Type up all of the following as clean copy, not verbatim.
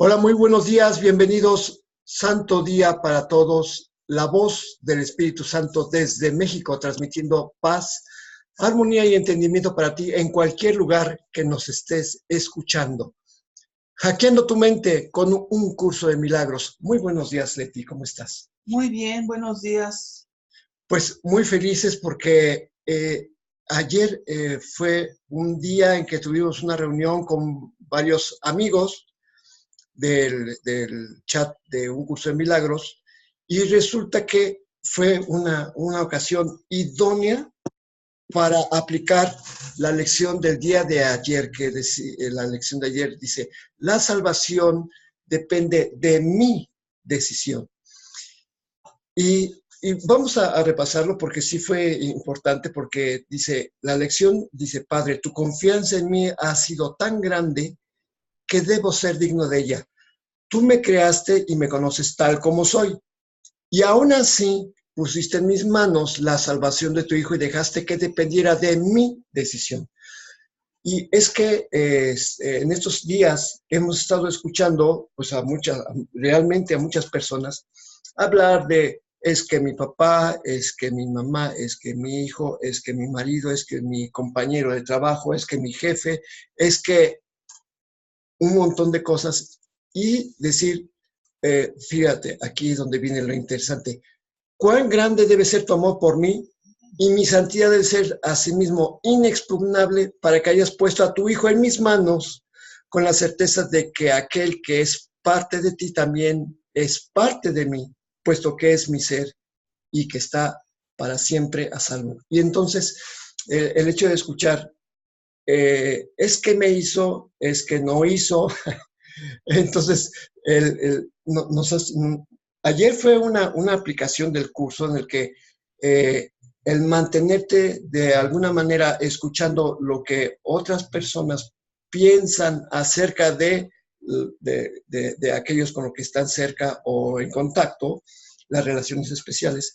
Hola, muy buenos días, bienvenidos. Santo día para todos. La voz del Espíritu Santo desde México, transmitiendo paz, armonía y entendimiento para ti en cualquier lugar que nos estés escuchando. Hackeando tu mente con un curso de milagros. Muy buenos días, Leti, ¿cómo estás? Muy bien, buenos días. Pues muy felices porque ayer fue un día en que tuvimos una reunión con varios amigos del chat de un curso de milagros y resulta que fue una ocasión idónea para aplicar la lección del día de ayer, que la lección de ayer dice, la salvación depende de mi decisión. Y vamos a repasarlo porque sí fue importante, porque dice, la lección dice, Padre, tu confianza en mí ha sido tan grande que debo ser digno de ella. Tú me creaste y me conoces tal como soy. Y aún así pusiste en mis manos la salvación de tu hijo y dejaste que dependiera de mi decisión. Y es que en estos días hemos estado escuchando pues realmente a muchas personas hablar de es que mi papá, es que mi mamá, es que mi hijo, es que mi marido, es que mi compañero de trabajo, es que mi jefe, es que un montón de cosas y decir, fíjate, aquí es donde viene lo interesante, cuán grande debe ser tu amor por mí y mi santidad debe ser asimismo inexpugnable para que hayas puesto a tu hijo en mis manos con la certeza de que aquel que es parte de ti también es parte de mí, puesto que es mi ser y que está para siempre a salvo. Y entonces el hecho de escuchar, es que me hizo, es que no hizo. Entonces, ayer fue una aplicación del curso en el que el mantenerte de alguna manera escuchando lo que otras personas piensan acerca de aquellos con los que están cerca o en contacto, las relaciones especiales,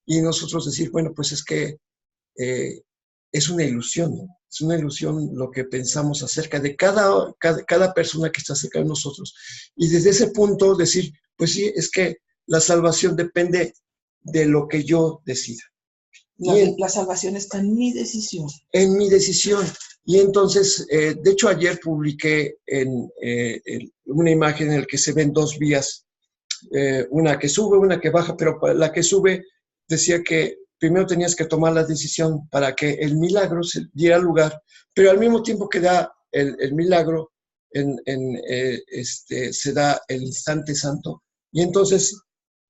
y nosotros decir, bueno, pues es que eh, es una ilusión, ¿no? Es una ilusión lo que pensamos acerca de cada persona que está cerca de nosotros. Y desde ese punto decir, pues sí, es que la salvación depende de lo que yo decida. La salvación está en mi decisión. En mi decisión. Y entonces, de hecho, ayer publiqué en una imagen en la que se ven dos vías, una que sube, una que baja, pero la que sube decía que primero tenías que tomar la decisión para que el milagro se diera lugar, pero al mismo tiempo que da el milagro, se da el instante santo, y entonces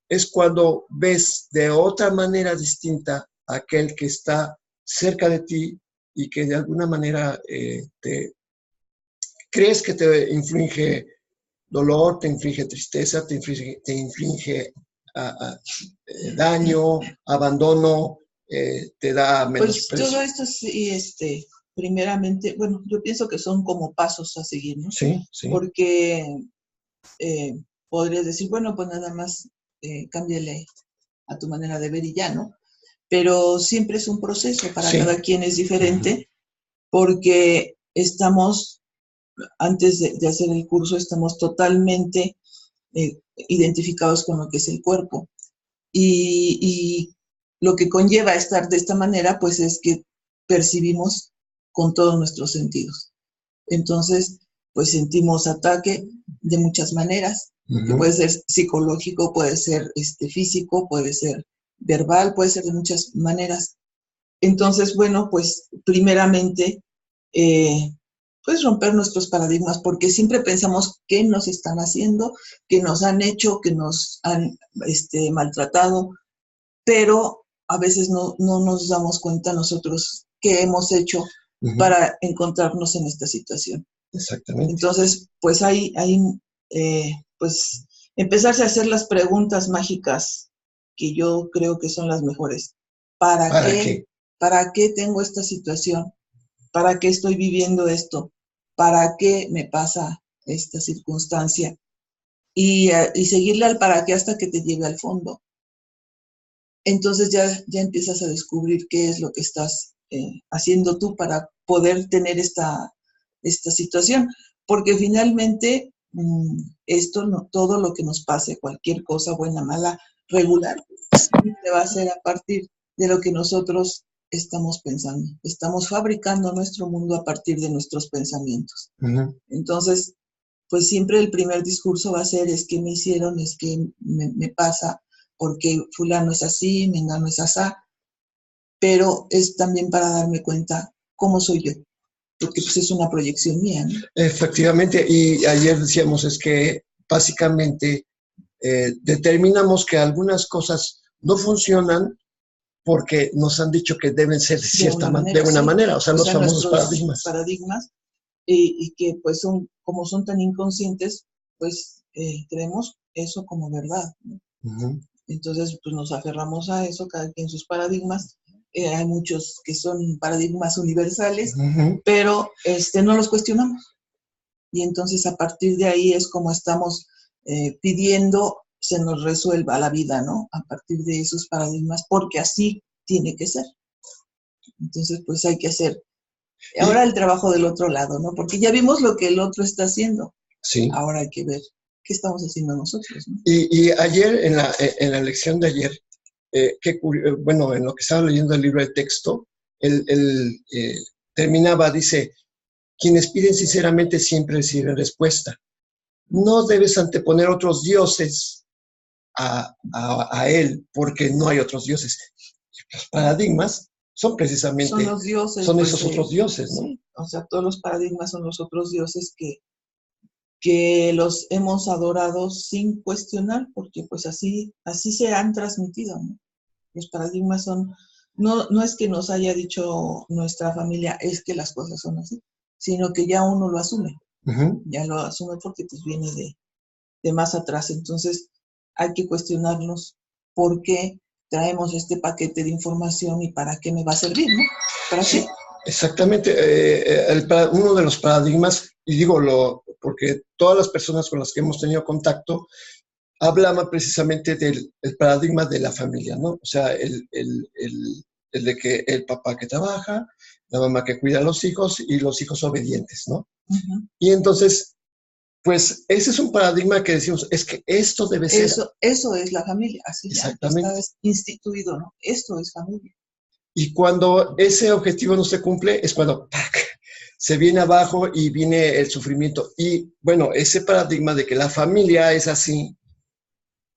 es cuando ves de otra manera distinta a aquel que está cerca de ti y que de alguna manera crees que te inflige dolor, te inflige tristeza, te inflige daño, abandono, te da Pues todo menosprecio. esto sí, primeramente, bueno, yo pienso que son como pasos a seguir, ¿no? Sí, sí. Porque podrías decir, bueno, pues nada más cámbiale a tu manera de ver y ya, ¿no? Pero siempre es un proceso, para Sí. cada quien es diferente, porque estamos, antes de hacer el curso, estamos totalmente identificados con lo que es el cuerpo. Y lo que conlleva estar de esta manera, pues es que percibimos con todos nuestros sentidos. Entonces, pues sentimos ataque de muchas maneras, que puede ser psicológico, puede ser físico, puede ser verbal, puede ser de muchas maneras. Entonces, bueno, pues primeramente, pues romper nuestros paradigmas, porque siempre pensamos qué nos están haciendo, qué nos han hecho, que nos han maltratado, pero a veces no nos damos cuenta nosotros qué hemos hecho para encontrarnos en esta situación. Exactamente. Entonces, pues hay pues empezarse a hacer las preguntas mágicas que yo creo que son las mejores. ¿Para qué? ¿Para qué tengo esta situación? ¿Para qué estoy viviendo esto? ¿Para qué me pasa esta circunstancia? Y seguirle al para qué hasta que te llegue al fondo. Entonces ya empiezas a descubrir qué es lo que estás haciendo tú para poder tener esta situación. Porque finalmente esto, no, todo lo que nos pase, cualquier cosa buena, mala, regular, siempre va a ser a partir de lo que nosotros estamos pensando. Estamos fabricando nuestro mundo a partir de nuestros pensamientos. Entonces, pues siempre el primer discurso va a ser, es que me hicieron, es que me pasa, porque fulano es así, mengano es asá, pero es también para darme cuenta cómo soy yo, porque pues es una proyección mía, ¿no? Efectivamente, y ayer decíamos es que básicamente determinamos que algunas cosas no funcionan porque nos han dicho que deben ser de una manera, o sea, los famosos paradigmas, y que pues como son tan inconscientes, pues creemos eso como verdad, ¿no? Entonces, pues nos aferramos a eso, cada quien sus paradigmas. Hay muchos que son paradigmas universales, pero no los cuestionamos. Y entonces a partir de ahí es como estamos pidiendo se nos resuelva la vida, ¿no? A partir de esos paradigmas, porque así tiene que ser. Entonces, pues hay que hacer ahora el trabajo del otro lado, ¿no? Porque ya vimos lo que el otro está haciendo. Sí. Ahora hay que ver qué estamos haciendo nosotros, ¿no? Y ayer, en la lección de ayer, bueno, en lo que estaba leyendo el libro de texto, él terminaba, dice, quienes piden sinceramente siempre reciben respuesta. No debes anteponer otros dioses a él, porque no hay otros dioses. Los paradigmas son precisamente, son los dioses, son esos otros dioses, ¿no? Sí. O sea, todos los paradigmas son los otros dioses que los hemos adorado sin cuestionar, porque pues así se han transmitido, ¿no? Los paradigmas son, no es que nos haya dicho nuestra familia, es que las cosas son así, sino que ya uno lo asume, ya lo asume porque pues viene de más atrás. Entonces hay que cuestionarnos por qué traemos este paquete de información y para qué me va a servir, ¿no? ¿Para sí, qué? Exactamente. Uno de los paradigmas, y digo porque todas las personas con las que hemos tenido contacto hablaban precisamente del paradigma de la familia, ¿no? O sea, el de que el papá que trabaja, la mamá que cuida a los hijos y los hijos obedientes, ¿no? Y entonces, pues ese es un paradigma que decimos, es que esto debe ser. Eso es la familia, así exactamente. Ya está instituido, ¿no? Esto es familia. Y cuando ese objetivo no se cumple, es cuando ¡pac!, se viene abajo y viene el sufrimiento. Y bueno, ese paradigma de que la familia es así,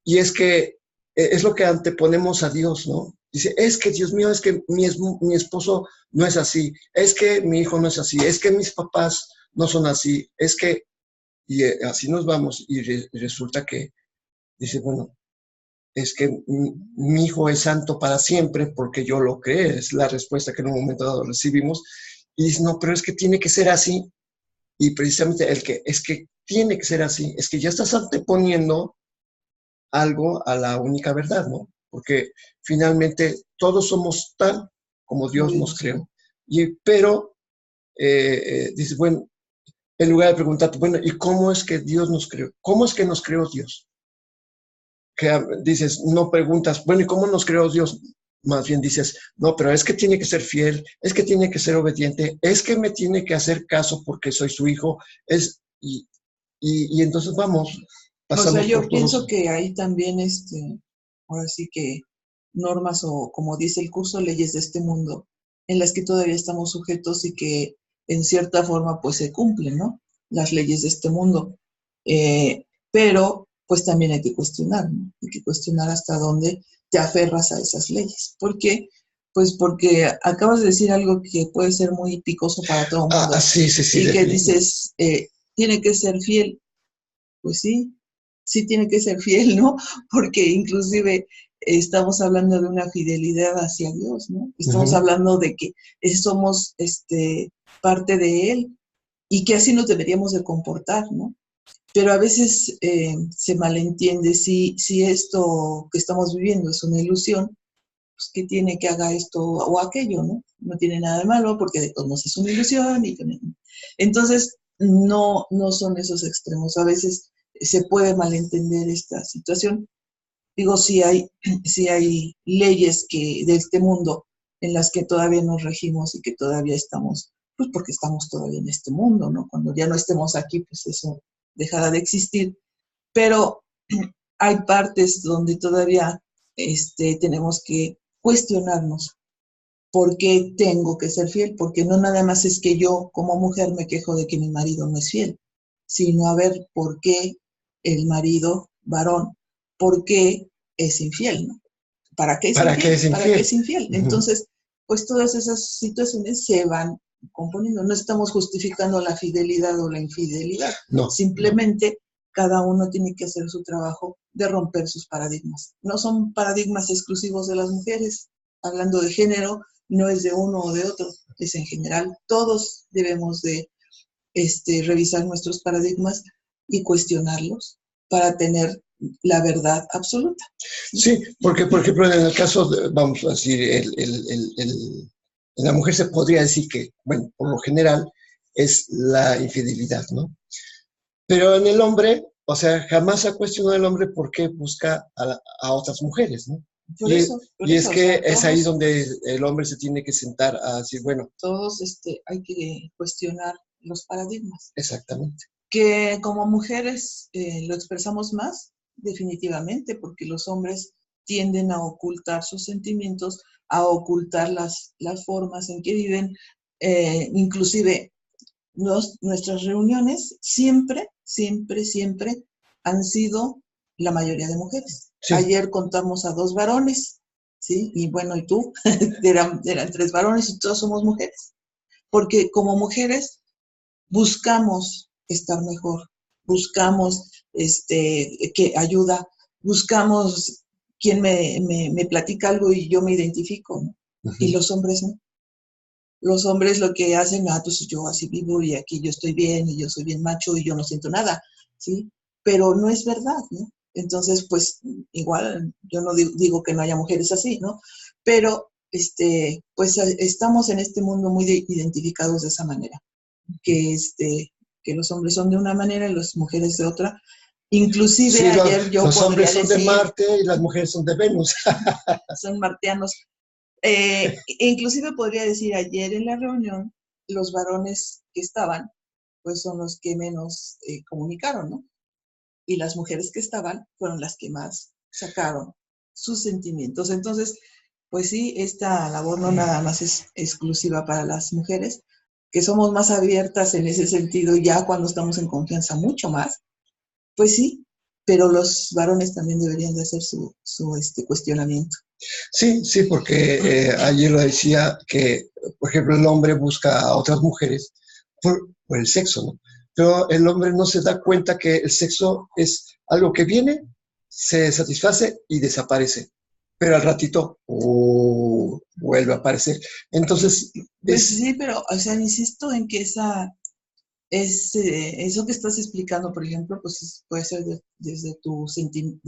y es que es lo que anteponemos a Dios, ¿no? Dice, es que Dios mío, es que mi esposo no es así, es que mi hijo no es así, es que mis papás no son así, es que, y así nos vamos, y resulta que dice, bueno, es que mi hijo es santo para siempre porque yo lo creé, es la respuesta que en un momento dado recibimos, y dice, no, pero es que tiene que ser así, y precisamente es que tiene que ser así, es que ya estás anteponiendo algo a la única verdad, ¿no? Porque finalmente todos somos tal como Dios nos creó. Pero dices, bueno, en lugar de preguntarte, bueno, ¿y cómo es que Dios nos creó? ¿Cómo es que nos creó Dios? Que dices, no preguntas, bueno, ¿y cómo nos creó Dios? Más bien dices, no, pero es que tiene que ser fiel, es que tiene que ser obediente, es que me tiene que hacer caso porque soy su hijo, y entonces vamos. O sea, yo pienso que hay también, ahora sí que normas o, como dice el curso, leyes de este mundo, en las que todavía estamos sujetos y que en cierta forma pues se cumplen, ¿no? Las leyes de este mundo. Pero pues también hay que cuestionar, ¿no? Hay que cuestionar hasta dónde te aferras a esas leyes. ¿Por qué? Pues porque acabas de decir algo que puede ser muy picoso para todo el mundo. Sí, y que dices, tiene que ser fiel. Pues sí tiene que ser fiel, ¿no? Porque inclusive estamos hablando de una fidelidad hacia Dios, ¿no? Estamos hablando de que somos parte de Él y que así nos deberíamos de comportar, ¿no? Pero a veces se malentiende si esto que estamos viviendo es una ilusión, pues que tiene que haga esto o aquello, ¿no? No tiene nada de malo porque de todos modos es una ilusión. Entonces, no son esos extremos. A veces se puede malentender esta situación. Digo, sí hay leyes de este mundo en las que todavía nos regimos y que todavía estamos, pues porque estamos todavía en este mundo, ¿no? Cuando ya no estemos aquí, pues eso dejara de existir, pero hay partes donde todavía tenemos que cuestionarnos por qué tengo que ser fiel, porque no nada más es que yo como mujer me quejo de que mi marido no es fiel, sino a ver por qué el marido varón, por qué es infiel, ¿no? ¿Para qué es ¿Para qué es infiel? ¿Para qué infiel? es infiel? Ujú. Entonces, pues todas esas situaciones se van componiendo. No estamos justificando la fidelidad o la infidelidad. No, no. Simplemente cada uno tiene que hacer su trabajo de romper sus paradigmas. No son paradigmas exclusivos de las mujeres. Hablando de género, no es de uno o de otro, es en general. Todos debemos de revisar nuestros paradigmas y cuestionarlos para tener la verdad absoluta. ¿Sí? Sí, porque, por ejemplo, en el caso, vamos a decir, en la mujer se podría decir que, bueno, por lo general es la infidelidad, ¿no? Pero en el hombre, o sea, jamás ha cuestionado el hombre por qué busca a otras mujeres, ¿no? Por eso, Y es o que sea, es ahí donde el hombre se tiene que sentar a decir, bueno, todos hay que cuestionar los paradigmas. exactamente. Que como mujeres lo expresamos más, definitivamente, porque los hombres tienden a ocultar sus sentimientos, a ocultar las formas en que viven, inclusive nuestras reuniones siempre, siempre, siempre han sido la mayoría de mujeres. Sí, Ayer contamos a 2 varones, ¿sí? Y bueno, y tú, eran 3 varones y todos somos mujeres. Porque como mujeres buscamos estar mejor, buscamos que ayuda, buscamos quien me platica algo y yo me identifico, ¿no? Y ujú. los hombres no. Los hombres lo que hacen, pues yo así vivo y aquí yo estoy bien y yo soy bien macho y yo no siento nada, ¿sí? Pero no es verdad, ¿no? Entonces, pues igual, yo no digo que no haya mujeres así, ¿no? Pero, pues estamos en este mundo muy identificados de esa manera, que, que los hombres son de una manera y las mujeres de otra. Inclusive Sí, ayer yo los hombres podría son de decir, Marte y las mujeres son de Venus. son martianos. Inclusive podría decir, ayer en la reunión, los varones que estaban, pues son los que menos comunicaron, ¿no? Y las mujeres que estaban fueron las que más sacaron sus sentimientos. Entonces, pues sí, esta labor no nada más es exclusiva para las mujeres, que somos más abiertas en ese sentido ya cuando estamos en confianza mucho más, pues sí, pero los varones también deberían de hacer su cuestionamiento. Sí, sí, porque ayer lo decía que, por ejemplo, el hombre busca a otras mujeres por el sexo, ¿no? Pero el hombre no se da cuenta que el sexo es algo que viene, se satisface y desaparece. Pero al ratito, vuelve a aparecer. Entonces, Pues es, sí, pero, o sea, insisto en que eso que estás explicando, por ejemplo, pues puede ser desde desde tu sentir,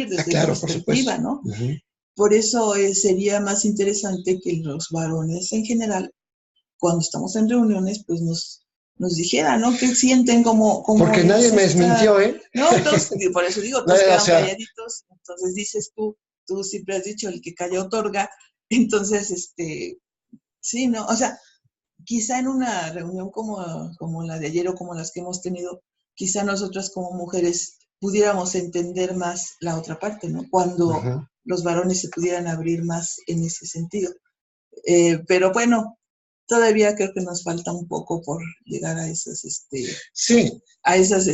desde tu claro, por supuesto. perspectiva, ¿no? Ujú. Por eso sería más interesante que los varones en general, cuando estamos en reuniones, pues nos dijeran, ¿no? ¿Qué sienten? Como Porque nadie es me esta... desmintió, ¿eh? No, entonces, por eso digo, todos O quedaron sea, calladitos, entonces dices tú siempre has dicho, el que calla otorga, entonces, sí, ¿no? O sea, quizá en una reunión como la de ayer o como las que hemos tenido, quizá nosotras como mujeres pudiéramos entender más la otra parte, ¿no? Cuando ujú. los varones se pudieran abrir más en ese sentido. Pero bueno, todavía creo que nos falta un poco por llegar Sí, a esas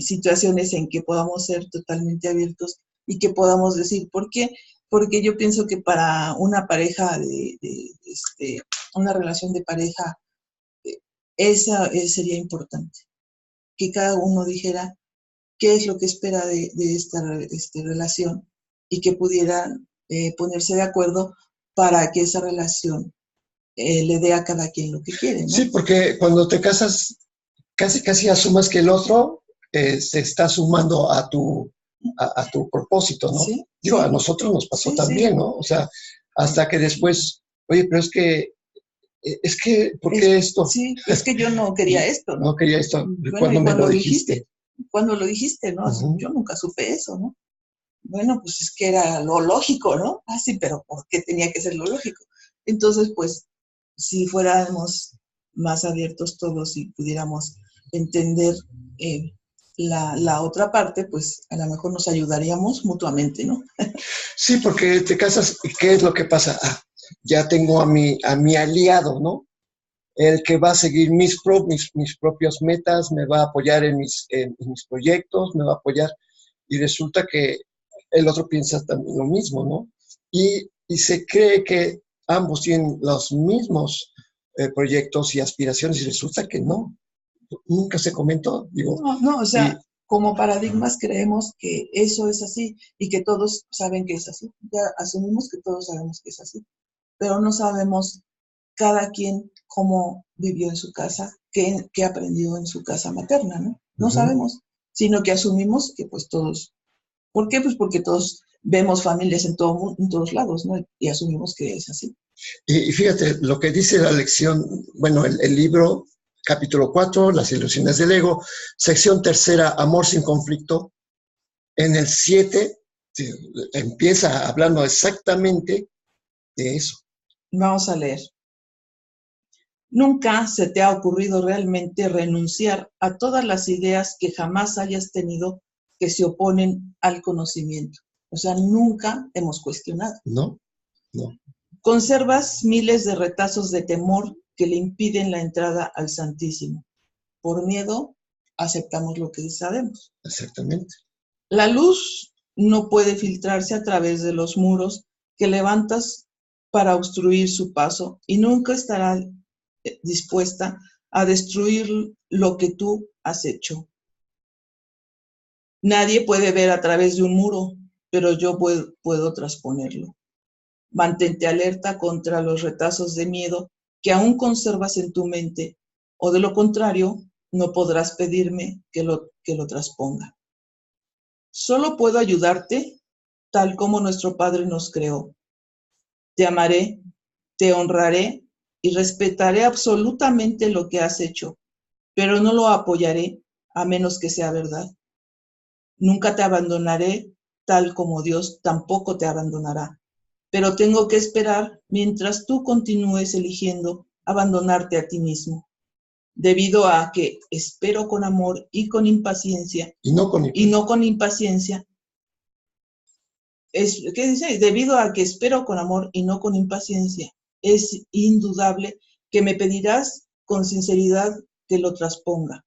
situaciones en que podamos ser totalmente abiertos y que podamos decir, ¿por qué? Porque yo pienso que para una pareja una relación de pareja, esa sería importante, que cada uno dijera qué es lo que espera de esta relación y que pudieran ponerse de acuerdo para que esa relación le dé a cada quien lo que quiere, sí, ¿no? porque cuando te casas, casi casi asumas que el otro se está sumando a tu propósito, ¿no? Sí, Digo, a sí, nosotros nos pasó sí, también, sí. ¿no? O sea, hasta que después, oye, pero es que, ¿por qué esto? Sí, es que yo no quería esto, No ¿no? quería esto, Bueno, cuando y me lo dijiste. cuando lo dijiste, ¿no? Ujú. Yo nunca supe eso, ¿no? Bueno, pues es que era lo lógico, ¿no? Ah, sí, pero ¿por qué tenía que ser lo lógico? Entonces, pues, si fuéramos más abiertos todos y pudiéramos entender la otra parte, pues a lo mejor nos ayudaríamos mutuamente, ¿no? Sí, porque te casas y ¿qué es lo que pasa? Ah, ya tengo a mi aliado, ¿no? El que va a seguir mis propias metas, me va a apoyar en mis proyectos, me va a apoyar. Y resulta que el otro piensa también lo mismo, ¿no? Y se cree que ambos tienen los mismos proyectos y aspiraciones y resulta que no. Nunca se comentó, digo. No, o Y, sea, como paradigmas creemos que eso es así y que todos saben que es así. Ya asumimos que todos sabemos que es así, pero no sabemos cada quien cómo vivió en su casa, qué aprendió en su casa materna, ¿no? No sabemos, sino que asumimos que pues todos, ¿por qué? Pues porque todos vemos familias en todos lados, ¿no? Y asumimos que es así. y fíjate, lo que dice la lección, bueno, el libro, capítulo 4, Las ilusiones del ego, sección tercera, Amor sin conflicto, en el 7 empieza hablando exactamente de eso. Vamos a leer. Nunca se te ha ocurrido realmente renunciar a todas las ideas que jamás hayas tenido que se oponen al conocimiento. O sea, nunca hemos cuestionado. No, no. Conservas miles de retazos de temor que le impiden la entrada al Santísimo. Por miedo, aceptamos lo que sabemos. Exactamente. La luz no puede filtrarse a través de los muros que levantas para obstruir su paso y nunca estará dispuesta a destruir lo que tú has hecho. Nadie puede ver a través de un muro, pero yo puedo trasponerlo. Mantente alerta contra los retazos de miedo que aún conservas en tu mente, o de lo contrario, no podrás pedirme que lo trasponga. Solo puedo ayudarte tal como nuestro Padre nos creó. Te amaré, te honraré y respetaré absolutamente lo que has hecho, pero no lo apoyaré a menos que sea verdad. Nunca te abandonaré tal como Dios tampoco te abandonará, pero tengo que esperar mientras tú continúes eligiendo abandonarte a ti mismo, debido a que espero con amor y con impaciencia, y no con impaciencia. ¿Qué dice? Debido a que espero con amor y no con impaciencia, es indudable que me pedirás con sinceridad que lo trasponga.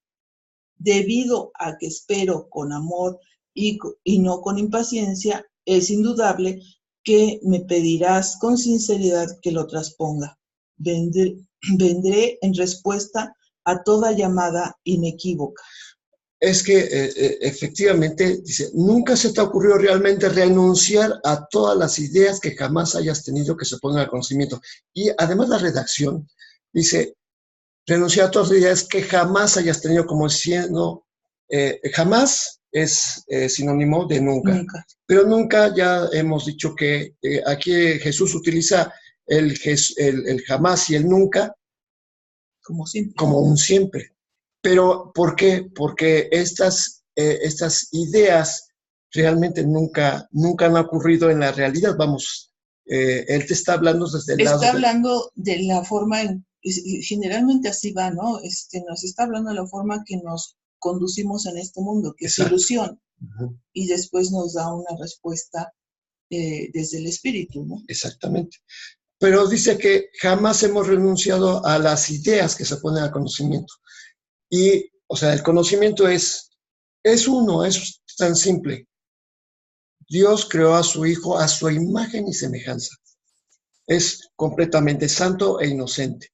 Debido a que espero con amor y no con impaciencia, es indudable que me pedirás con sinceridad que lo trasponga. Vendré en respuesta a toda llamada inequívoca. Es que efectivamente, dice, nunca se te ocurrió realmente renunciar a todas las ideas que jamás hayas tenido que se pongan al conocimiento. Y además la redacción dice, renunciar a todas las ideas que jamás hayas tenido como diciendo, jamás es sinónimo de nunca. Nunca. Pero nunca ya hemos dicho que aquí Jesús utiliza el jamás y el nunca como un siempre. Pero ¿por qué? Porque estas ideas realmente nunca han ocurrido en la realidad. Vamos, él te está hablando desde el lado. Está hablando de la forma, generalmente así va, ¿no? Nos está hablando de la forma que nos conducimos en este mundo, que Exacto. es ilusión. Y después nos da una respuesta desde el espíritu, ¿no? Exactamente. Pero dice que jamás hemos renunciado a las ideas que se ponen al conocimiento. Y, o sea, el conocimiento es uno, es tan simple. Dios creó a su Hijo a su imagen y semejanza. Es completamente santo e inocente.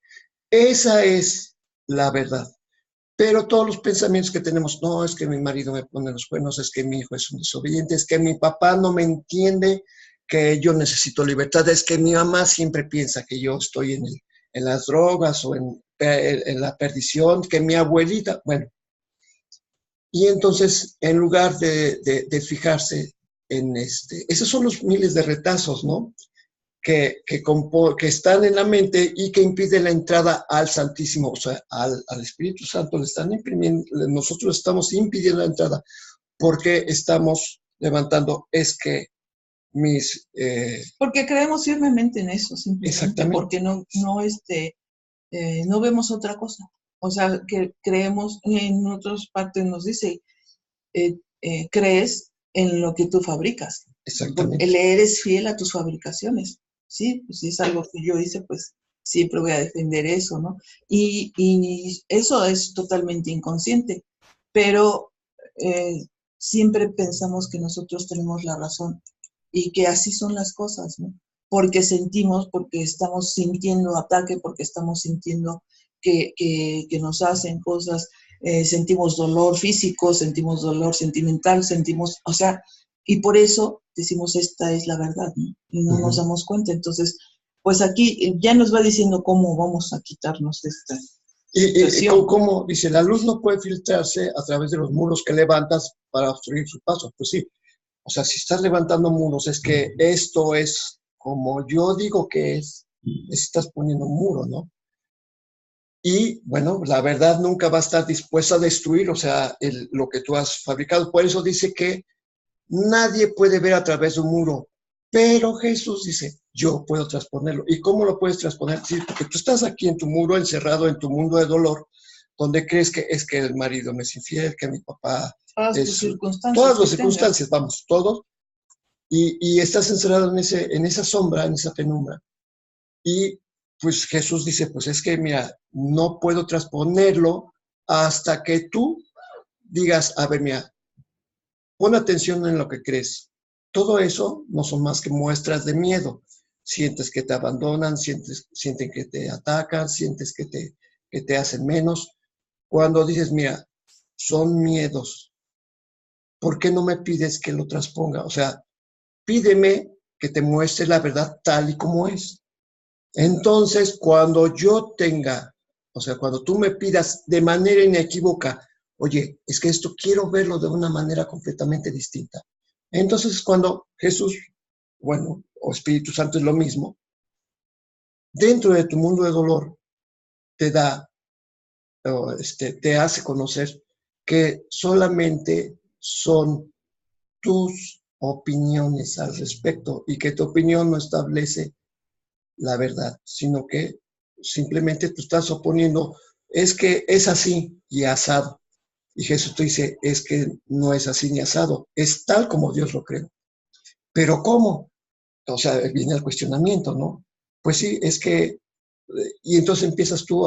Esa es la verdad. Pero todos los pensamientos que tenemos, no, es que mi marido me pone los cuernos, es que mi hijo es un desobediente, es que mi papá no me entiende que yo necesito libertad, es que mi mamá siempre piensa que yo estoy en las drogas o en la perdición, que mi abuelita, bueno. Y entonces, en lugar de fijarse en esos son los miles de retazos, ¿no? Que están en la mente y que impiden la entrada al Santísimo, o sea, al Espíritu Santo le están imprimiendo, nosotros estamos impidiendo la entrada porque estamos levantando, es que porque creemos firmemente en eso, simplemente, exactamente. porque no vemos otra cosa. O sea, que creemos, en otras partes nos dice, crees en lo que tú fabricas. Exactamente. Le eres fiel a tus fabricaciones. Sí, pues si es algo que yo hice, pues siempre voy a defender eso, ¿no? Y eso es totalmente inconsciente, pero siempre pensamos que nosotros tenemos la razón y que así son las cosas, ¿no? Porque sentimos, porque estamos sintiendo ataque, porque estamos sintiendo que nos hacen cosas, sentimos dolor físico, sentimos dolor sentimental, sentimos, o sea, y por eso decimos esta es la verdad, ¿no? Y no nos damos cuenta. Entonces, pues aquí ya nos va diciendo cómo vamos a quitarnos de esta situación. ¿Cómo? Dice, la luz no puede filtrarse a través de los muros que levantas para obstruir su paso. Pues sí, o sea, si estás levantando muros, es que esto es como yo digo que es, estás poniendo un muro, ¿no? Y bueno, la verdad nunca va a estar dispuesta a destruir, o sea, lo que tú has fabricado. Por eso dice que nadie puede ver a través de un muro, pero Jesús dice, yo puedo transponerlo. ¿Y cómo lo puedes transponer? Sí, porque tú estás aquí en tu muro, encerrado en tu mundo de dolor, donde crees que es que el marido me es infiel, que mi papá todas es... tus circunstancias. Todas las circunstancias, vamos, todos. Y estás encerrado en esa sombra, en esa penumbra. Y pues Jesús dice, pues es que, mira, no puedo transponerlo hasta que tú digas, a ver, mira, pon atención en lo que crees. Todo eso no son más que muestras de miedo. Sientes que te abandonan, sienten que te atacan, sientes que te hacen menos. Cuando dices, mira, son miedos, ¿por qué no me pides que lo transponga? O sea, pídeme que te muestre la verdad tal y como es. Entonces, cuando yo tenga, o sea, cuando tú me pidas de manera inequívoca, oye, es que esto quiero verlo de una manera completamente distinta. Entonces, cuando Jesús, bueno, o Espíritu Santo es lo mismo, dentro de tu mundo de dolor, te da, te hace conocer que solamente son tus opiniones al respecto y que tu opinión no establece la verdad, sino que simplemente tú estás oponiendo, es que es así y asado. Y Jesús te dice, es que no es así ni asado, es tal como Dios lo creó. Pero ¿cómo? O sea, viene el cuestionamiento, ¿no? Pues sí, es que, y entonces empiezas tú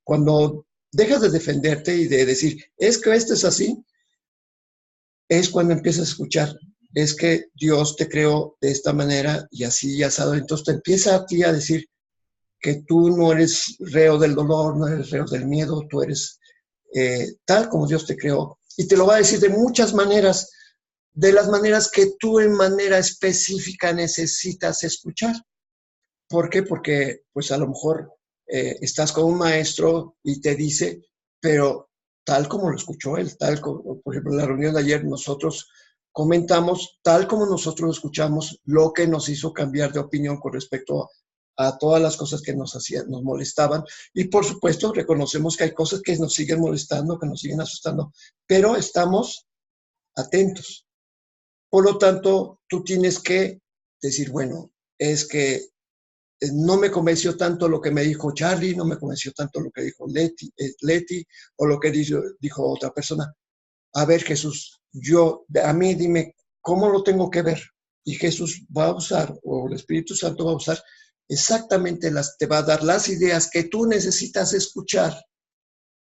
cuando dejas de defenderte y de decir, es que esto es así, es cuando empiezas a escuchar, es que Dios te creó de esta manera y así y asado. Entonces te empieza a ti a decir, que tú no eres reo del dolor, no eres reo del miedo, tú eres tal como Dios te creó. Y te lo va a decir de muchas maneras, de las maneras que tú en manera específica necesitas escuchar. ¿Por qué? Porque pues a lo mejor estás con un maestro y te dice, pero tal como lo escuchó él, tal como, por ejemplo, en la reunión de ayer nosotros comentamos, tal como nosotros lo escuchamos, lo que nos hizo cambiar de opinión con respecto a todas las cosas que nos hacían, nos molestaban. Y por supuesto, reconocemos que hay cosas que nos siguen molestando, que nos siguen asustando, pero estamos atentos. Por lo tanto, tú tienes que decir, bueno, es que no me convenció tanto lo que me dijo Charlie, no me convenció tanto lo que dijo Leti o lo que dijo otra persona. A ver, Jesús, a mí dime, ¿cómo lo tengo que ver? Y Jesús va a usar, o el Espíritu Santo va a usar, exactamente te va a dar las ideas que tú necesitas escuchar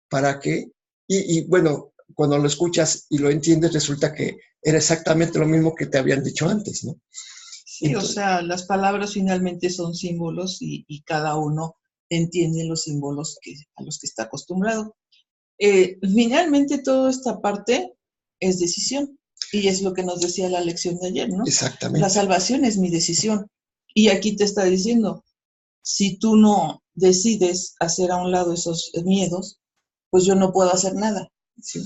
para que, y bueno, cuando lo escuchas y lo entiendes, resulta que era exactamente lo mismo que te habían dicho antes, ¿no? Sí, entonces, o sea, las palabras finalmente son símbolos y cada uno entiende los símbolos a los que está acostumbrado. Finalmente toda esta parte es decisión y es lo que nos decía la lección de ayer, ¿no? Exactamente. La salvación es mi decisión y aquí te está diciendo, si tú no decides hacer a un lado esos miedos, pues yo no puedo hacer nada, ¿sí?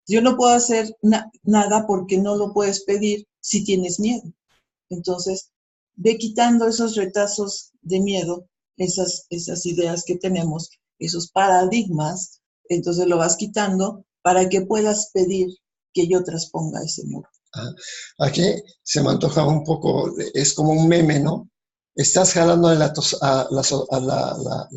Yo no puedo hacer nada porque no lo puedes pedir si tienes miedo. Entonces, ve quitando esos retazos de miedo, esas ideas que tenemos, esos paradigmas, entonces lo vas quitando para que puedas pedir que yo trasponga ese muro. Aquí se me antoja un poco, es como un meme, ¿no? estás jalando en la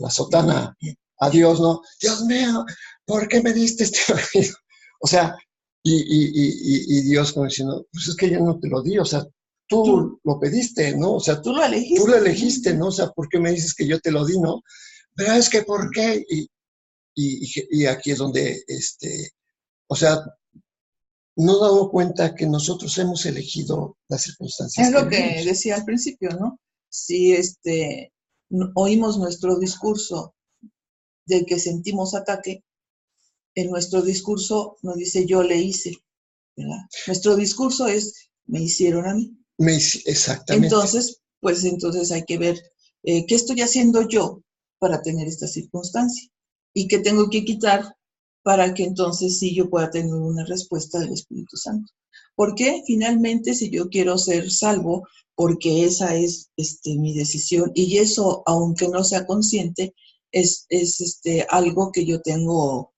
sotana a Dios, ¿no? Dios mío, ¿por qué me diste este marido? O sea, y Dios como diciendo, pues es que yo no te lo di, o sea, tú lo pediste, ¿no? O sea, tú lo elegiste. Tú lo elegiste, ¿no? O sea, ¿por qué me dices que yo te lo di, no? Pero es que, ¿por qué? Y aquí es donde, o sea, no damos cuenta que nosotros hemos elegido las circunstancias. Es lo que decía al principio, ¿no? Si oímos nuestro discurso del que sentimos ataque, en nuestro discurso nos dice yo le hice, ¿verdad? Nuestro discurso es me hicieron a mí. Exactamente. Entonces hay que ver qué estoy haciendo yo para tener esta circunstancia y qué tengo que quitar para que entonces sí yo pueda tener una respuesta del Espíritu Santo. Porque finalmente si yo quiero ser salvo, porque esa es mi decisión y eso, aunque no sea consciente, es algo que yo tengo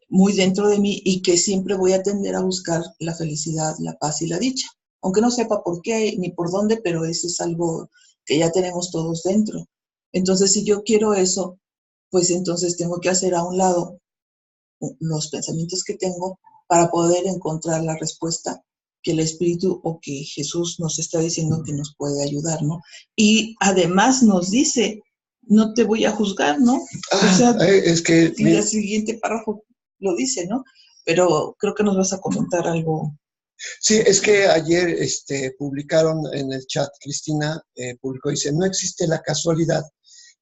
muy dentro de mí y que siempre voy a tender a buscar la felicidad, la paz y la dicha. Aunque no sepa por qué ni por dónde, pero eso es algo que ya tenemos todos dentro. Entonces, si yo quiero eso, pues entonces tengo que hacer a un lado los pensamientos que tengo para poder encontrar la respuesta que el Espíritu o que Jesús nos está diciendo que nos puede ayudar, ¿no? Y además nos dice, no te voy a juzgar, ¿no? O sea, es que el siguiente párrafo lo dice, ¿no? Pero creo que nos vas a comentar algo. Sí, es que ayer publicaron en el chat, Cristina publicó, dice, no existe la casualidad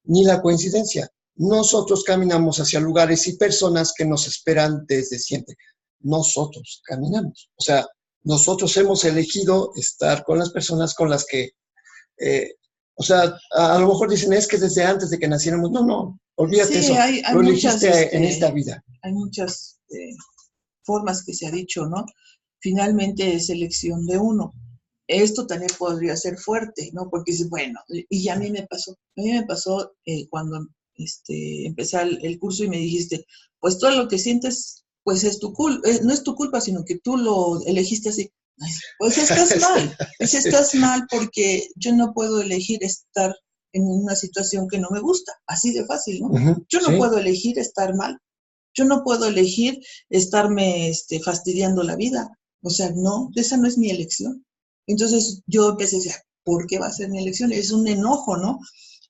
ni la coincidencia. Nosotros caminamos hacia lugares y personas que nos esperan desde siempre. Nosotros caminamos. O sea, nosotros hemos elegido estar con las personas con las que, o sea, a lo mejor dicen, es que desde antes de que naciéramos. No, olvídate eso. Hay lo elegiste muchas, en esta vida. Hay muchas formas que se ha dicho, ¿no? Finalmente es elección de uno. Esto también podría ser fuerte, ¿no? Porque es bueno, y a mí me pasó cuando empecé el curso y me dijiste, pues todo lo que sientes, pues es tu culpa, no es tu culpa, sino que tú lo elegiste así. Pues estás mal porque yo no puedo elegir estar en una situación que no me gusta, así de fácil, ¿no? Yo no puedo elegir estar mal, yo no puedo elegir estarme fastidiando la vida, o sea, no, esa no es mi elección. Entonces yo empecé a decir, ¿por qué va a ser mi elección? Es un enojo, ¿no?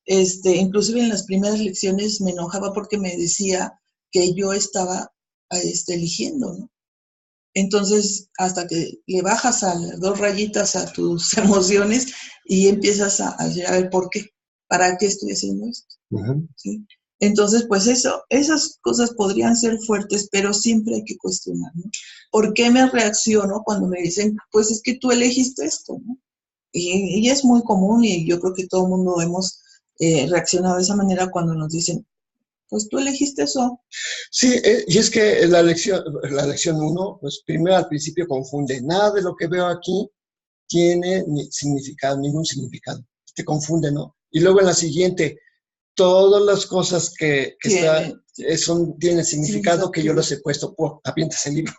Inclusive en las primeras lecciones me enojaba porque me decía que yo estaba eligiendo, ¿no? Entonces, hasta que le bajas a las 2 rayitas a tus emociones y empiezas a ver por qué, para qué estoy haciendo esto. ¿Sí? Entonces, pues esas cosas podrían ser fuertes, pero siempre hay que cuestionar, ¿no? ¿Por qué me reacciono cuando me dicen, pues es que tú elegiste esto, ¿no? Y es muy común y yo creo que todo el mundo hemos reaccionado de esa manera cuando nos dicen, pues tú elegiste eso. Sí, y es que la lección 1, pues primero al principio confunde. Nada de lo que veo aquí tiene significado, ningún significado. Te confunde, ¿no? Y luego en la siguiente, todas las cosas que tienen significado que yo los he puesto, avientas el libro.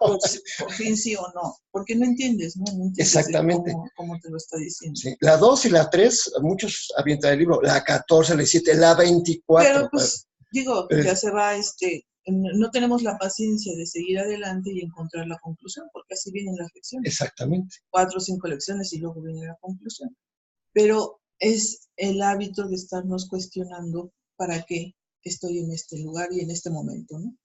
Por fin sí o no, porque no entiendes, ¿no? No entiendes exactamente cómo te lo está diciendo. Sí. La 2 y la 3, muchos avientan el libro. La 14, la 17, la 24. Pero pues, ya se va, no tenemos la paciencia de seguir adelante y encontrar la conclusión, porque así vienen las lecciones. Exactamente. 4 o 5 lecciones y luego viene la conclusión. Pero es el hábito de estarnos cuestionando para qué estoy en este lugar y en este momento, ¿no?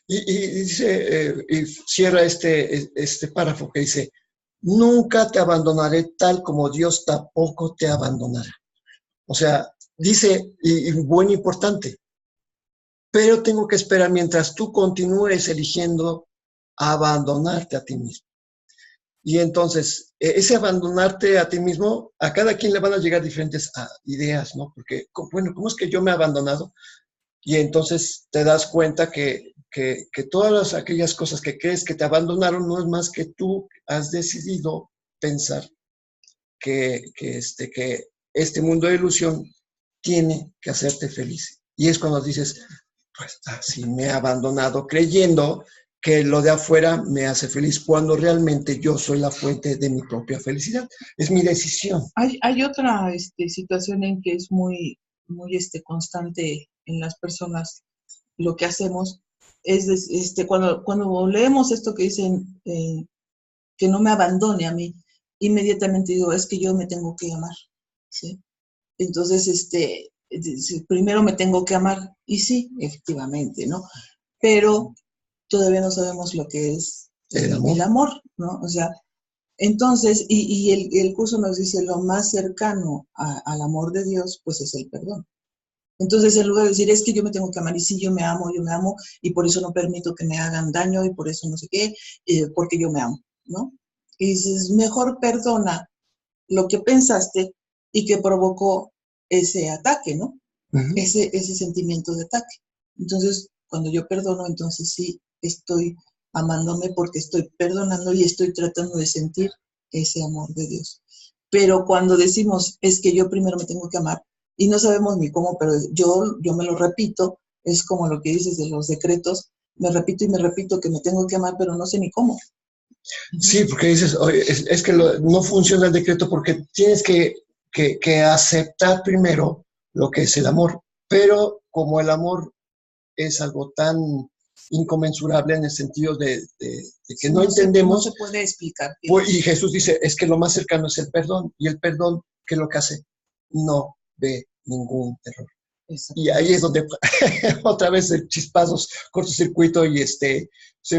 Y dice, y cierra este párrafo que dice, nunca te abandonaré tal como Dios tampoco te abandonará. O sea, dice, y muy importante, pero tengo que esperar mientras tú continúes eligiendo abandonarte a ti mismo. Y entonces, ese abandonarte a ti mismo, a cada quien le van a llegar diferentes ideas, ¿no? Porque, bueno, ¿cómo es que yo me he abandonado? Y entonces te das cuenta que todas aquellas cosas que crees que te abandonaron no es más que tú has decidido pensar que este mundo de ilusión tiene que hacerte feliz. Y es cuando dices, pues así me he abandonado creyendo que lo de afuera me hace feliz, cuando realmente yo soy la fuente de mi propia felicidad. Es mi decisión. Hay otra situación en que es muy constante en las personas. Lo que hacemos es, cuando leemos esto que dicen, que no me abandone a mí, inmediatamente digo, es que yo me tengo que amar, ¿sí? Entonces, primero me tengo que amar, y sí, efectivamente, ¿no? Pero todavía no sabemos lo que es el amor, ¿no? O sea, entonces, el curso nos dice, lo más cercano al amor de Dios, pues es el perdón. Entonces, en lugar de decir, es que yo me tengo que amar, y sí, yo me amo, y por eso no permito que me hagan daño, y por eso no sé qué, porque yo me amo, ¿no? Y dices, mejor perdona lo que pensaste y que provocó ese ataque, ¿no? Uh-huh. Ese sentimiento de ataque. Entonces, cuando yo perdono, entonces sí estoy amándome, porque estoy perdonando y estoy tratando de sentir ese amor de Dios. Pero cuando decimos, es que yo primero me tengo que amar, y no sabemos ni cómo, pero yo me lo repito, es como lo que dices de los decretos, me repito y me repito que me tengo que amar, pero no sé ni cómo. Sí, porque dices, oye, es que no funciona el decreto porque tienes que aceptar primero lo que es el amor, pero como el amor es algo tan inconmensurable en el sentido de que no entendemos. No se puede explicar. Y Jesús dice, es que lo más cercano es el perdón, y el perdón, ¿qué es lo que hace? No ve ningún error. Y ahí es donde otra vez el chispazos, cortocircuito, y se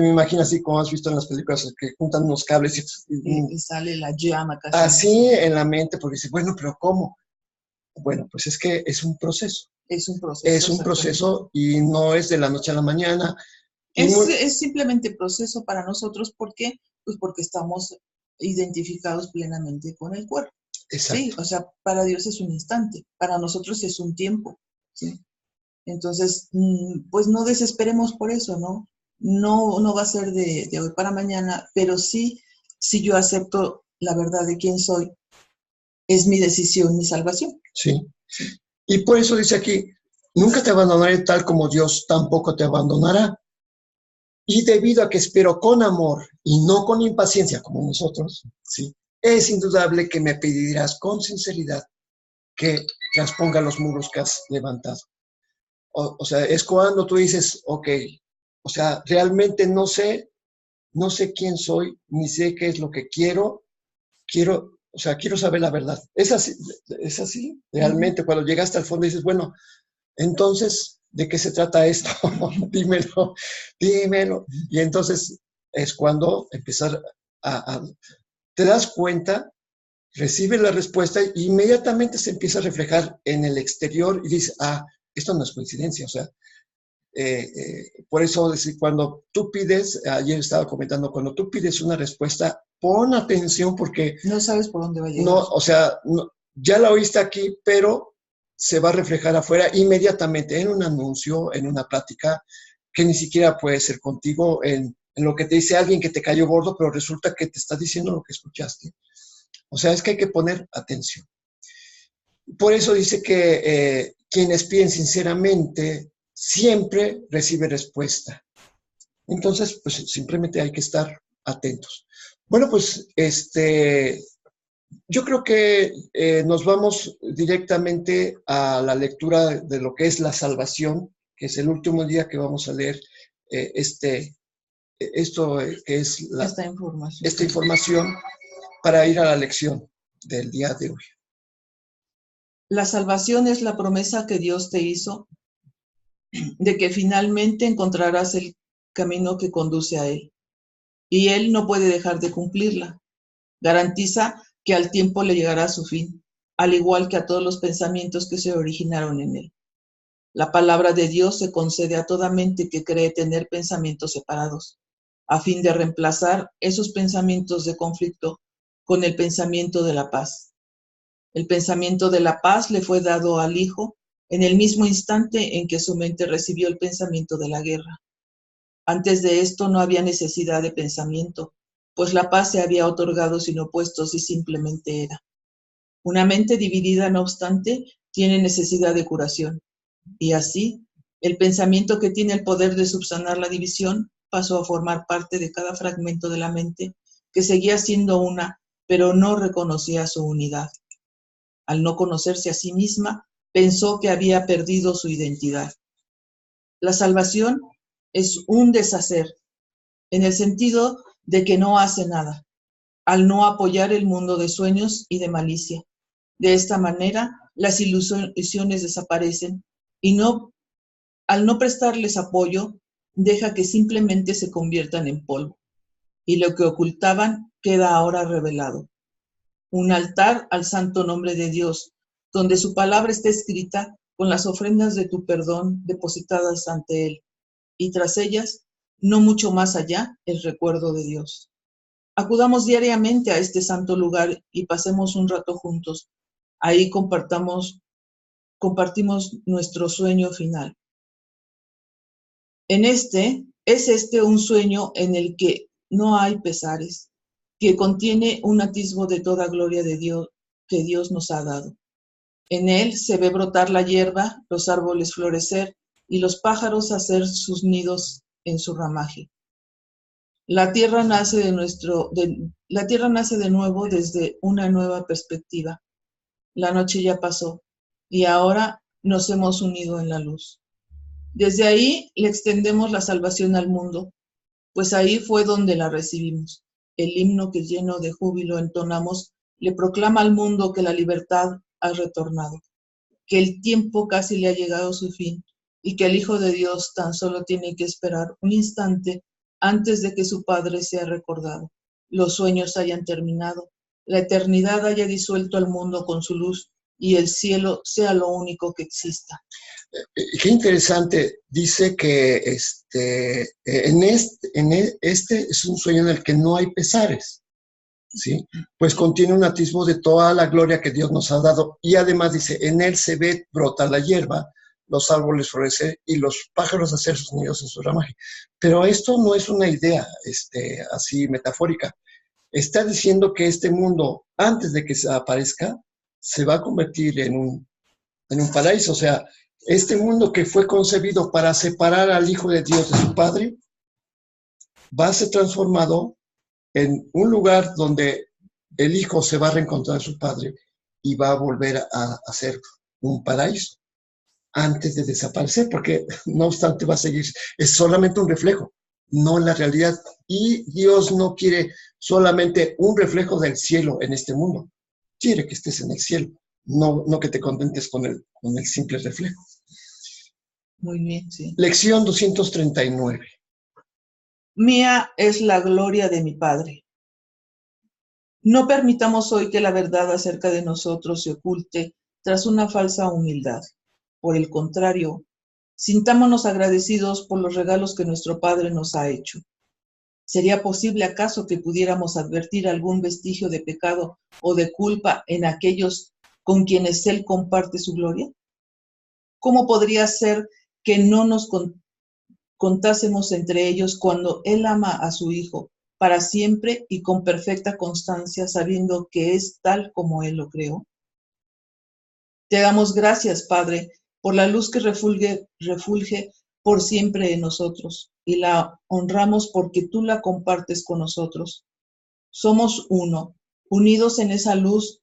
me imagina así como has visto en las películas que juntan unos cables y sale la llama casi. Así en la mente, porque dice, bueno, pero ¿cómo? Bueno, pues es que es un proceso. Es un proceso. Es un proceso y no es de la noche a la mañana. Es simplemente proceso para nosotros. ¿Por qué? Pues porque estamos identificados plenamente con el cuerpo. Exacto. Sí, o sea, para Dios es un instante, para nosotros es un tiempo, ¿sí? Entonces, pues no desesperemos por eso, ¿no? No va a ser de hoy para mañana, pero sí, si yo acepto la verdad de quién soy, es mi decisión, mi salvación. Sí. Y por eso dice aquí, nunca te abandonaré tal como Dios tampoco te abandonará. Y debido a que espero con amor y no con impaciencia como nosotros, ¿sí? Es indudable que me pedirás con sinceridad que transponga los muros que has levantado. O sea, es cuando tú dices, ok, o sea, realmente no sé quién soy, ni sé qué es lo que quiero, o sea, quiero saber la verdad. Es así, realmente, cuando llegaste al fondo dices, bueno, entonces, ¿de qué se trata esto? dímelo. Y entonces es cuando empezar te das cuenta, recibes la respuesta e inmediatamente se empieza a reflejar en el exterior y dices, esto no es coincidencia, o sea, por eso cuando tú pides, ayer estaba comentando, cuando tú pides una respuesta, pon atención porque no sabes por dónde va a llegar. No, o sea, ya la oíste aquí, pero se va a reflejar afuera inmediatamente en un anuncio, en una plática, que ni siquiera puede ser contigo, en lo que te dice alguien que te cayó gordo, pero resulta que te está diciendo lo que escuchaste. O sea, es que hay que poner atención. Por eso dice que quienes piden sinceramente siempre recibe respuesta. Entonces, pues simplemente hay que estar atentos. Bueno, pues yo creo que nos vamos directamente a la lectura de lo que es la salvación, que es el último día que vamos a leer esto que es esta información para ir a la lección del día de hoy. La salvación es la promesa que Dios te hizo de que finalmente encontrarás el camino que conduce a Él. Y Él no puede dejar de cumplirla. Garantiza que al tiempo le llegará a su fin, al igual que a todos los pensamientos que se originaron en Él. La palabra de Dios se concede a toda mente que cree tener pensamientos separados, a fin de reemplazar esos pensamientos de conflicto con el pensamiento de la paz. El pensamiento de la paz le fue dado al Hijo en el mismo instante en que su mente recibió el pensamiento de la guerra. Antes de esto no había necesidad de pensamiento, pues la paz se había otorgado sin opuestos y simplemente era. Una mente dividida, no obstante, tiene necesidad de curación. Y así, el pensamiento que tiene el poder de subsanar la división pasó a formar parte de cada fragmento de la mente, que seguía siendo una, pero no reconocía su unidad. Al no conocerse a sí misma, pensó que había perdido su identidad. La salvación es un deshacer, en el sentido de que no hace nada, al no apoyar el mundo de sueños y de malicia. De esta manera, las ilusiones desaparecen y al no prestarles apoyo, deja que simplemente se conviertan en polvo, y lo que ocultaban queda ahora revelado. Un altar al santo nombre de Dios, donde su palabra está escrita con las ofrendas de tu perdón depositadas ante Él, y tras ellas, no mucho más allá, el recuerdo de Dios. Acudamos diariamente a este santo lugar y pasemos un rato juntos. Ahí compartimos nuestro sueño final. Es este un sueño en el que no hay pesares, que contiene un atisbo de toda gloria de Dios que Dios nos ha dado. En él se ve brotar la hierba, los árboles florecer y los pájaros hacer sus nidos en su ramaje. La tierra nace de nuevo desde una nueva perspectiva. La noche ya pasó y ahora nos hemos unido en la luz. Desde ahí le extendemos la salvación al mundo, pues ahí fue donde la recibimos. El himno que lleno de júbilo entonamos le proclama al mundo que la libertad ha retornado, que el tiempo casi le ha llegado a su fin y que el Hijo de Dios tan solo tiene que esperar un instante antes de que su Padre sea recordado, los sueños hayan terminado, la eternidad haya disuelto al mundo con su luz y el cielo sea lo único que exista. Qué interesante. Dice que este es un sueño en el que no hay pesares, ¿sí? Pues contiene un atisbo de toda la gloria que Dios nos ha dado. Y además dice, en él se ve brotar la hierba, los árboles florecer y los pájaros hacer sus nidos en su ramaje. Pero esto no es una idea así metafórica. Está diciendo que este mundo, antes de que se aparezca, se va a convertir en un paraíso. O sea, este mundo que fue concebido para separar al Hijo de Dios de su Padre, va a ser transformado en un lugar donde el Hijo se va a reencontrar a su Padre y va a volver a ser un paraíso antes de desaparecer, porque no obstante va a seguir, es solamente un reflejo, no la realidad. Y Dios no quiere solamente un reflejo del cielo en este mundo, quiere que estés en el cielo, no que te contentes con el simple reflejo. Muy bien, sí. Lección 239. Mía es la gloria de mi Padre. No permitamos hoy que la verdad acerca de nosotros se oculte tras una falsa humildad. Por el contrario, sintámonos agradecidos por los regalos que nuestro Padre nos ha hecho. ¿Sería posible acaso que pudiéramos advertir algún vestigio de pecado o de culpa en aquellos con quienes Él comparte su gloria? ¿Cómo podría ser que no nos contásemos entre ellos cuando Él ama a su Hijo para siempre y con perfecta constancia, sabiendo que es tal como Él lo creó? Te damos gracias, Padre, por la luz que refulge por siempre en nosotros, y la honramos porque tú la compartes con nosotros. Somos uno, unidos en esa luz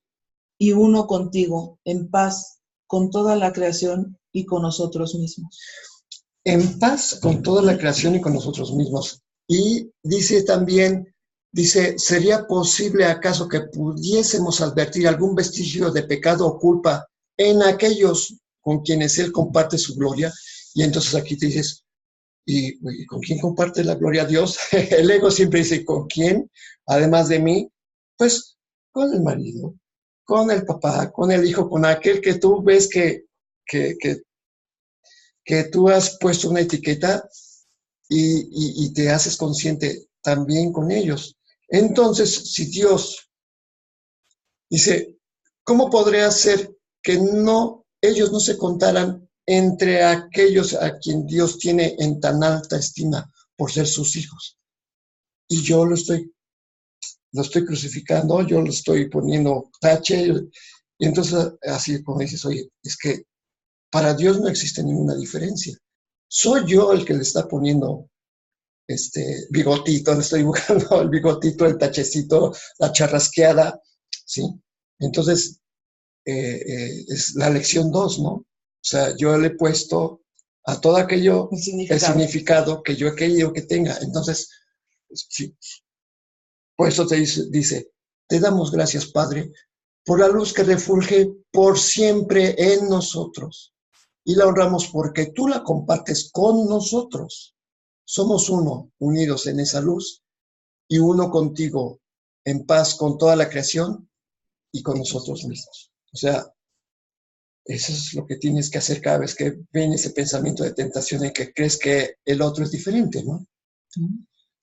y uno contigo, en paz, con toda la creación y con nosotros mismos. En paz con toda la creación y con nosotros mismos. Y dice también, ¿sería posible acaso que pudiésemos advertir algún vestigio de pecado o culpa en aquellos con quienes Él comparte su gloria? Y entonces aquí te dices, ¿y con quién comparte la gloria a Dios? El ego siempre dice, ¿con quién? Además de mí, pues con el marido, con el papá, con el hijo, con aquel que tú ves que tú has puesto una etiqueta y te haces consciente también con ellos. Entonces, si Dios dice, ¿cómo podría ser que ellos no se contaran entre aquellos a quien Dios tiene en tan alta estima por ser sus hijos? Y yo lo estoy crucificando, yo lo estoy poniendo tache, y entonces así como dices, oye, es que para Dios no existe ninguna diferencia. Soy yo el que le está poniendo bigotito, le estoy dibujando el bigotito, el tachecito, la charrasqueada, ¿sí? Entonces, es la lección 2, ¿no? O sea, yo le he puesto a todo aquello el significado que yo he querido que tenga. Entonces, sí, por eso te dice, te damos gracias, Padre, por la luz que refulge por siempre en nosotros. Y la honramos porque tú la compartes con nosotros. Somos uno, unidos en esa luz, y uno contigo, en paz con toda la creación y con nosotros mismos. O sea, eso es lo que tienes que hacer cada vez que viene ese pensamiento de tentación en que crees que el otro es diferente, ¿no?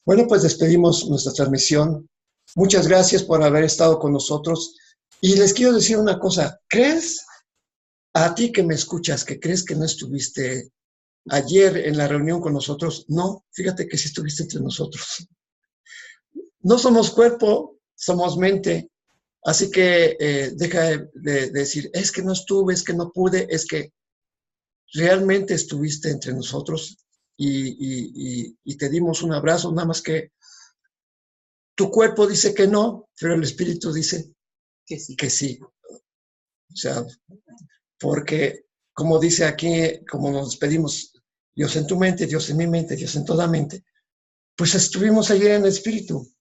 Bueno, pues despedimos nuestra transmisión. Muchas gracias por haber estado con nosotros. Y les quiero decir una cosa. ¿Crees, a ti que me escuchas, que crees que no estuviste ayer en la reunión con nosotros? No, fíjate que sí estuviste entre nosotros. No somos cuerpo, somos mente. Así que deja de decir, es que no estuve, es que no pude, es que realmente estuviste entre nosotros y te dimos un abrazo, nada más que tu cuerpo dice que no, pero el espíritu dice que sí. Que sí. O sea, porque como dice aquí, como nos despedimos, Dios en tu mente, Dios en mi mente, Dios en toda mente, pues estuvimos ayer en el espíritu.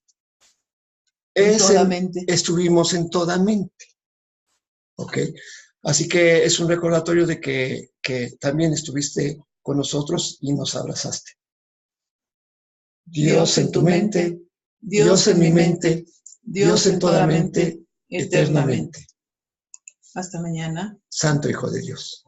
Estuvimos en toda mente. ¿Ok? Así que es un recordatorio de que también estuviste con nosotros y nos abrazaste. Dios en tu mente, Dios en mi mente, Dios en toda mente, eternamente. Hasta mañana. Santo Hijo de Dios.